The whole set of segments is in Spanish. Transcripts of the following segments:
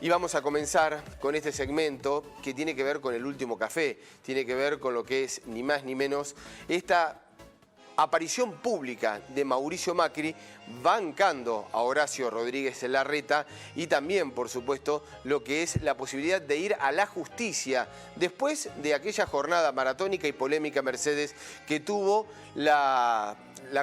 Y vamos a comenzar con este segmento que tiene que ver con el último café, tiene que ver con lo que es ni más ni menos esta aparición pública de Mauricio Macri bancando a Horacio Rodríguez Larreta y también, por supuesto, lo que es la posibilidad de ir a la justicia después de aquella jornada maratónica y polémica, Mercedes, que tuvo la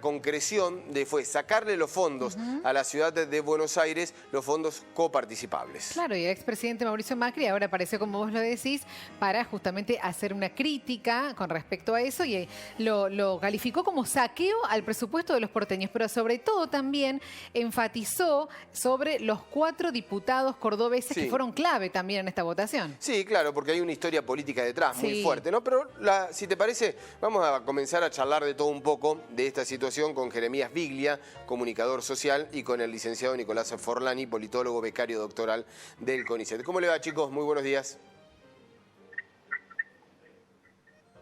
concreción de sacarle los fondos a la ciudad de Buenos Aires, los fondos coparticipables. Claro, y el expresidente Mauricio Macri ahora apareció, como vos lo decís, para justamente hacer una crítica con respecto a eso y lo calificó como saqueo al presupuesto de los porteños, pero sobre todo también enfatizó sobre los 4 diputados cordobeses que fueron clave también en esta votación. Sí, claro, porque hay una historia política detrás muy fuerte, ¿no? Pero si te parece, vamos a comenzar a charlar de todo un poco de esta situación con Jeremías Biglia, comunicador social, y con el licenciado Nicolás Forlani, politólogo becario doctoral del CONICET. ¿Cómo le va, chicos? Muy buenos días.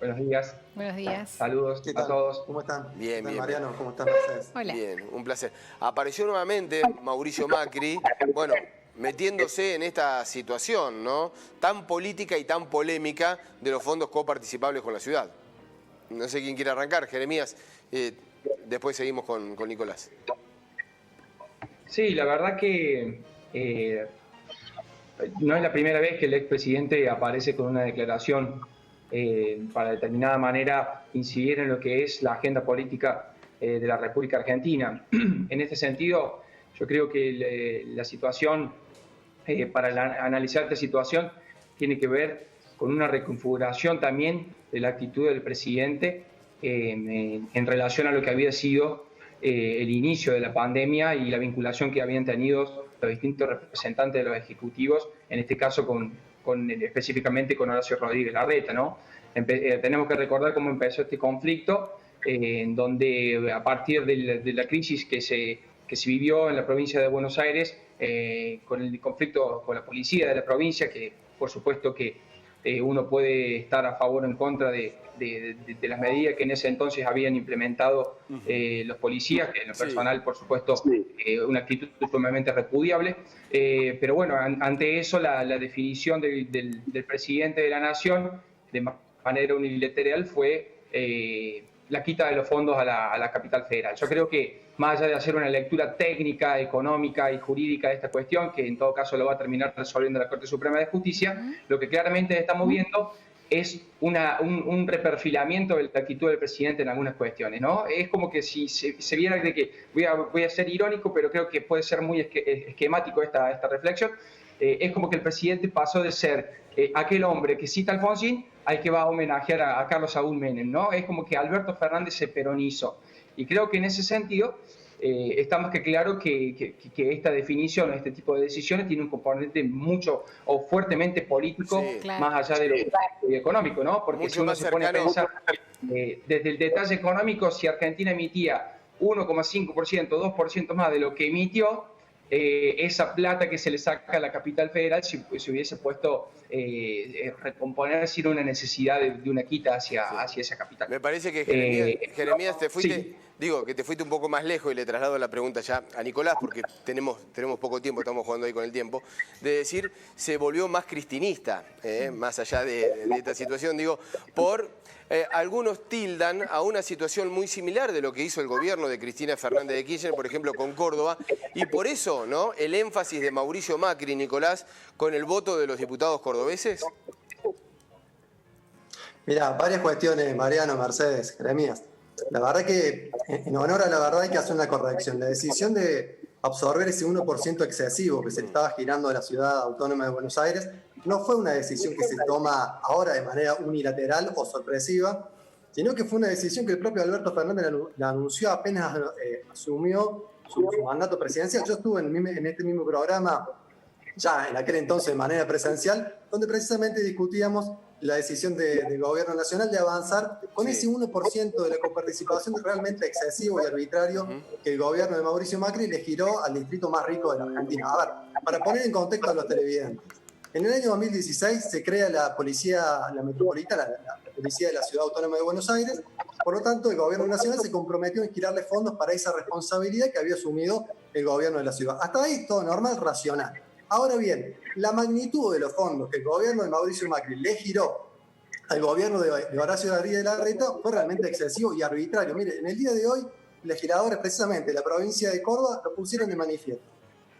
Buenos días. Buenos días. Saludos a todos. ¿Cómo están? Bien, bien. Mariano, ¿cómo están ustedes? Hola. Bien, un placer. Apareció nuevamente Mauricio Macri, bueno, metiéndose en esta situación, ¿no? Tan política y tan polémica de los fondos coparticipables con la ciudad. No sé quién quiere arrancar, Jeremías. Después seguimos con Nicolás. Sí, la verdad que no es la primera vez que el expresidente aparece con una declaración para de determinada manera incidir en lo que es la agenda política de la República Argentina. En este sentido, yo creo que la situación, para analizar esta situación, tiene que ver con una reconfiguración también de la actitud del presidente en relación a lo que había sido el inicio de la pandemia y la vinculación que habían tenido los distintos representantes de los ejecutivos, en este caso específicamente con Horacio Rodríguez Larreta, ¿no? Tenemos que recordar cómo empezó este conflicto, en donde a partir de la crisis que se vivió en la provincia de Buenos Aires, con el conflicto con la policía de la provincia, que por supuesto que uno puede estar a favor o en contra de las medidas que en ese entonces habían implementado los policías, que en lo personal, por supuesto, una actitud sumamente repudiable. Pero bueno, ante eso la definición del presidente de la Nación, de manera unilateral, fue la quita de los fondos a la capital federal. Yo creo que, más allá de hacer una lectura técnica, económica y jurídica de esta cuestión, que en todo caso lo va a terminar resolviendo la Corte Suprema de Justicia, lo que claramente estamos viendo es un reperfilamiento de la actitud del presidente en algunas cuestiones, ¿no? Es como que si se viera de que, voy a ser irónico, pero creo que puede ser muy esquemático esta reflexión, es como que el presidente pasó de ser aquel hombre que cita a Alfonsín al que va a homenajear a Carlos Saúl Menem, ¿no? Es como que Alberto Fernández se peronizó. Y creo que en ese sentido está más que claro que esta definición, este tipo de decisiones, tiene un componente mucho o fuertemente político, más allá de lo económico, ¿no? Porque mucho si uno se pone a pensar desde el detalle económico, si Argentina emitía 1,5%, 2% más de lo que emitió, esa plata que se le saca a la capital federal si hubiese puesto recomponer sin una necesidad de una quita hacia esa capital. Me parece que Jeremías, te fuiste, que te fuiste un poco más lejos, y le traslado la pregunta ya a Nicolás, porque tenemos poco tiempo, estamos jugando ahí con el tiempo, de decir, se volvió más cristinista, más allá de esta situación, algunos tildan a una situación muy similar de lo que hizo el gobierno de Cristina Fernández de Kirchner, por ejemplo, con Córdoba, y por eso, ¿no?, el énfasis de Mauricio Macri, Nicolás, con el voto de los diputados cordobeses. Mirá, varias cuestiones, Mariano, Mercedes, Jeremías. La verdad que, en honor a la verdad, hay que hacer una corrección. La decisión de absorber ese 1% excesivo que se le estaba girando a la ciudad autónoma de Buenos Aires no fue una decisión que se toma ahora de manera unilateral o sorpresiva, sino que fue una decisión que el propio Alberto Fernández la anunció apenas asumió su mandato presidencial. Yo estuve en este mismo programa, ya en aquel entonces de manera presencial, donde precisamente discutíamos la decisión del gobierno nacional de avanzar con ese 1% de la coparticipación realmente excesivo y arbitrario que el gobierno de Mauricio Macri le giró al distrito más rico de la Argentina. A ver, para poner en contexto a los televidentes, en el año 2016 se crea la policía, la metropolitana, la policía de la Ciudad Autónoma de Buenos Aires. Por lo tanto, el gobierno nacional se comprometió en girarle fondos para esa responsabilidad que había asumido el gobierno de la ciudad. Hasta ahí todo normal, racional. Ahora bien, la magnitud de los fondos que el gobierno de Mauricio Macri le giró al gobierno de Horacio Rodríguez Larreta fue realmente excesivo y arbitrario. Mire, en el día de hoy, legisladores precisamente de la provincia de Córdoba lo pusieron de manifiesto.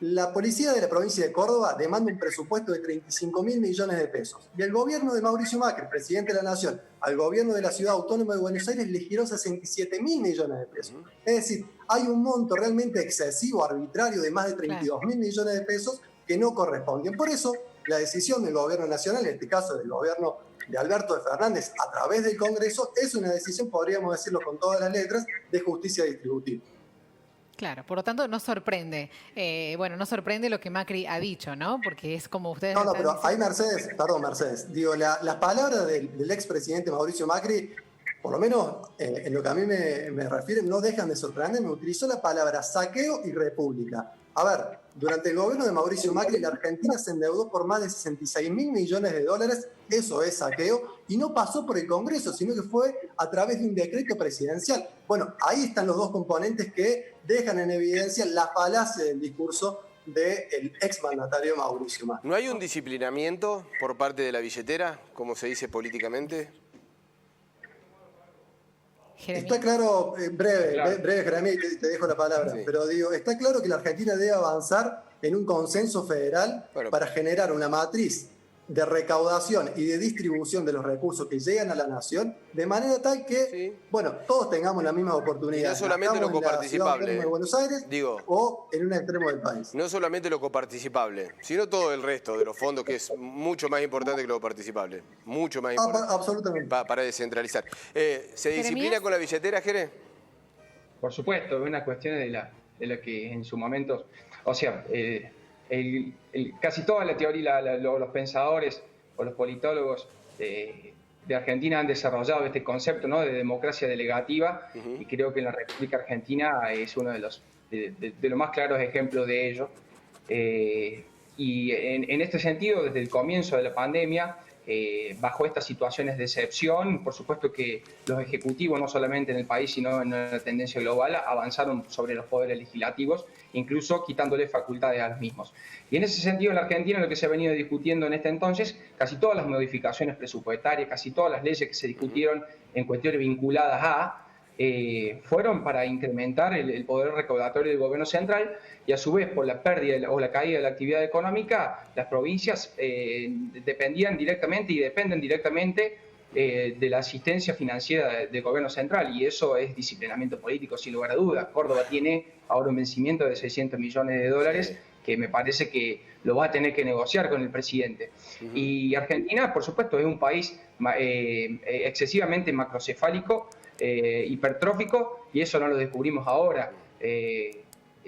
La policía de la provincia de Córdoba demanda un presupuesto de 35.000 millones de pesos. Y el gobierno de Mauricio Macri, presidente de la Nación, al gobierno de la Ciudad Autónoma de Buenos Aires le giró 67.000 millones de pesos. Es decir, hay un monto realmente excesivo, arbitrario, de más de 32.000 millones de pesos que no corresponden. Por eso, la decisión del gobierno nacional, en este caso del gobierno de Alberto de Fernández, a través del Congreso, es una decisión, podríamos decirlo con todas las letras, de justicia distributiva. Claro, por lo tanto no sorprende. No sorprende lo que Macri ha dicho, ¿no? Porque es como ustedes... No, pero ahí Mercedes, digo, las palabras del expresidente Mauricio Macri, por lo menos en lo que a mí me refiere, no dejan de sorprenderme. Utilizó la palabra saqueo y república. A ver, durante el gobierno de Mauricio Macri, la Argentina se endeudó por más de 66.000 millones de dólares, eso es saqueo, y no pasó por el Congreso, sino que fue a través de un decreto presidencial. Bueno, ahí están los dos componentes que dejan en evidencia la falacia del discurso del exmandatario Mauricio Macri. ¿No hay un disciplinamiento por parte de la billetera, como se dice políticamente? Jeremías. Está claro, breve, Jeremías, te dejo la palabra, sí. Pero digo, está claro que la Argentina debe avanzar en un consenso federal para generar una matriz de recaudación y de distribución de los recursos que llegan a la nación, de manera tal que, todos tengamos la misma oportunidad. Y no solamente lo coparticipable, de Buenos Aires o en un extremo del país. No solamente lo coparticipable, sino todo el resto de los fondos, que es mucho más importante que lo coparticipable. Mucho más importante. Absolutamente. Para descentralizar. ¿Se disciplina con la billetera, Jere? Por supuesto, es una cuestión de la que en su momento, o sea, casi toda la teoría, los pensadores o los politólogos de Argentina han desarrollado este concepto, ¿no?, de democracia delegativa, y creo que la República Argentina es uno de los más claros ejemplos de ello. Y en este sentido, desde el comienzo de la pandemia, bajo estas situaciones de excepción, por supuesto que los ejecutivos, no solamente en el país, sino en la tendencia global, avanzaron sobre los poderes legislativos, incluso quitándole facultades a los mismos. Y en ese sentido, en la Argentina, lo que se ha venido discutiendo en este entonces, casi todas las modificaciones presupuestarias, casi todas las leyes que se discutieron en cuestiones vinculadas a, fueron para incrementar el poder recaudatorio del gobierno central, y a su vez, por la pérdida o la caída de la actividad económica, las provincias dependían directamente y dependen directamente de la asistencia financiera del gobierno central, y eso es disciplinamiento político, sin lugar a dudas. Córdoba tiene ahora un vencimiento de 600 millones de dólares, que me parece que lo va a tener que negociar con el presidente. Y Argentina, por supuesto, es un país excesivamente macrocefálico, hipertrófico, y eso no lo descubrimos ahora.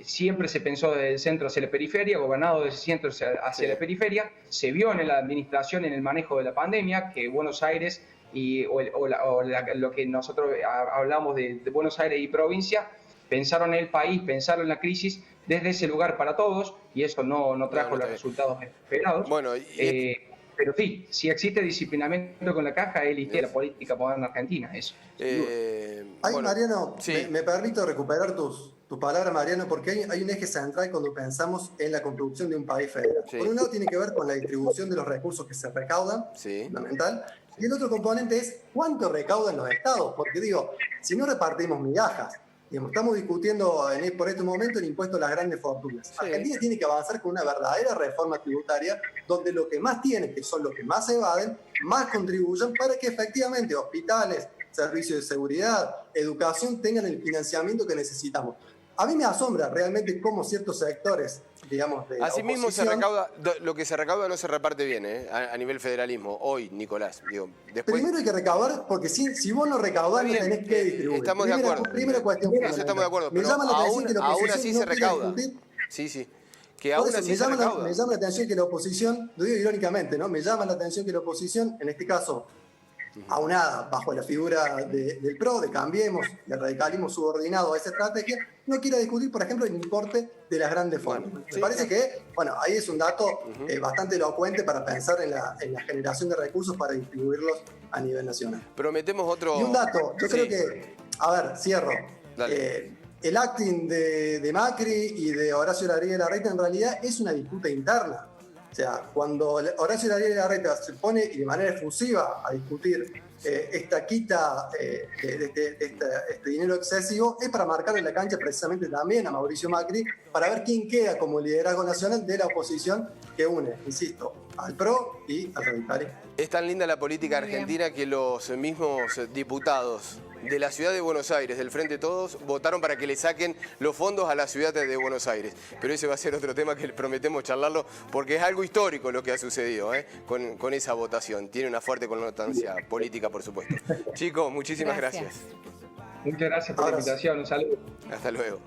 Siempre se pensó desde el centro hacia la periferia, gobernado desde el centro hacia la periferia. Se vio en la administración, en el manejo de la pandemia, que Buenos Aires lo que nosotros hablamos de Buenos Aires y provincia, pensaron en el país, pensaron en la crisis desde ese lugar para todos, y eso no trajo los resultados esperados. Bueno, pero sí existe disciplinamiento con la caja, es la política moderna argentina, eso. Mariano, me permito recuperar tus palabras, Mariano, porque hay un eje central cuando pensamos en la construcción de un país federal. Por un lado tiene que ver con la distribución de los recursos que se recaudan, fundamental, y el otro componente es cuánto recaudan los estados, porque digo, si no repartimos migajas, estamos discutiendo por este momento el impuesto a las grandes fortunas. Argentina tiene que avanzar con una verdadera reforma tributaria donde lo que más tienen, que son los que más evaden, más contribuyan para que efectivamente hospitales, servicios de seguridad, educación tengan el financiamiento que necesitamos. A mí me asombra realmente cómo ciertos sectores, digamos, de la Asimismo oposición, lo que se recauda no se reparte bien, a nivel federalismo, hoy, Nicolás. Después... Primero hay que recaudar, porque si vos no recaudás, no tenés que distribuir. Estamos de acuerdo. Primera cuestión. Eso estamos de acuerdo, pero aún así se recauda. Sí. Que aún así se recauda. Me llama la atención que la oposición, lo digo irónicamente, ¿no? Me llama la atención que la oposición, en este caso, aunada bajo la figura del PRO, de Cambiemos, del radicalismo subordinado a esa estrategia, no quiera discutir, por ejemplo, el importe de las grandes formas. Me parece que, ahí es un dato bastante elocuente para pensar en la generación de recursos para distribuirlos a nivel nacional. Prometemos otro... Y un dato, yo creo que, cierro. El acting de Macri y de Horacio Rodríguez Larreta en realidad es una disputa interna. O sea, cuando Horacio Larreta se pone y de manera efusiva a discutir esta quita de este dinero excesivo, es para marcarle la cancha precisamente también a Mauricio Macri, para ver quién queda como liderazgo nacional de la oposición que une, insisto, al PRO y al radicalismo. Es tan linda la política argentina que los mismos diputados de la ciudad de Buenos Aires, del Frente Todos, votaron para que le saquen los fondos a la ciudad de Buenos Aires. Pero ese va a ser otro tema que prometemos charlarlo, porque es algo histórico lo que ha sucedido con esa votación. Tiene una fuerte connotancia política, por supuesto. Chicos, muchísimas gracias. Muchas gracias por la invitación. Un saludo. Hasta luego.